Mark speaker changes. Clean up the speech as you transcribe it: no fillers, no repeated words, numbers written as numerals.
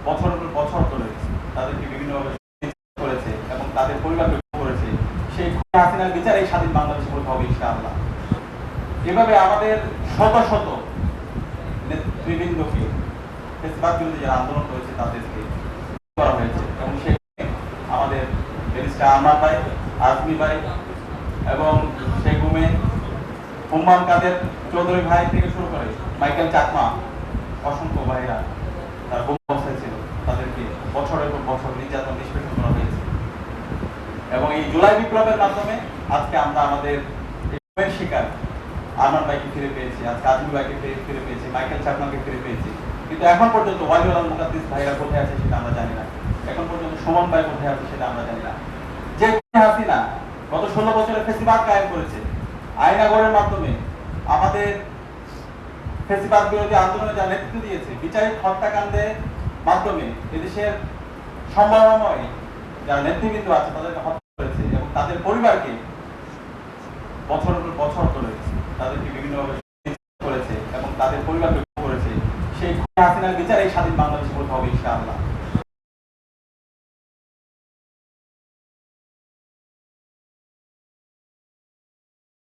Speaker 1: বছরের পর বছর ধরে তাদেরকে বিভিন্নভাবে করেছে এবং তাদের পরিবারকে করেছে, সেই হাসিনার বিচার এই স্বাধীন বাংলাদেশে করতে হবে ইনশাআল্লাহ। এভাবে আমাদের শত শত নেতৃবৃন্দকে ফেসিবাদ বিরোধী যারা আন্দোলন করেছে তাদেরকে করা হয়েছে এবং সেখানে আমাদের ব্যারিস্টার আনোয়ার ভাই, আজমি ভাই এবং শেখ উমেন, হুম্মান কাদের চৌধুরী ভাই থেকে শুরু করে মাইকেল চাকমা, অসংখ্য ভাইরা তার বহু অবস্থায় ছিল, তাদেরকে বছরের পর বছর নির্যাতন নিষ্পেষণ করা হয়েছে। এবং এই জুলাই বিপ্লবের মাধ্যমে আজকে আমরা আমাদের শিকার আনোয়ার ভাইকে ফিরে পেয়েছি, আজকে আজমি ভাইকে ফিরে পেয়েছি, মাইকেল চাকমাকে ফিরে পেয়েছি। কিন্তু এখন পর্যন্ত ওয়ালিউল আল মুকাদ্দিস ভাইরা কোথায় আছে সেটা আমরা জানি না। এখন পর্যন্ত সুমন ভাই কোথায় আছে সেটা আমরা জানি না। যে হাসিনা গত 16 বছরে ফেসিবাদ কায়েম করেছে, আইনাগরের মাধ্যমে আমাদের ফেসিবাদ বিরোধী আন্দোলনে যা নেতৃত্ব দিয়েছে, বিচারিক হত্যাকাণ্ডের মাধ্যমে এদেশের সম্ভাবনাময় যারা নেতৃবৃন্দ আছে তাদেরকে হত্যা করেছে এবং তাদের পরিবারকে বছরের পর বছর ধরে তাদেরকে বিভিন্নভাবে করেছে এবং তাদের পরিবারকে করেছে, সেই হাসিনার বিচার এই স্বাধীন বাংলাদেশে করতে হবে ইনশাআল্লাহ।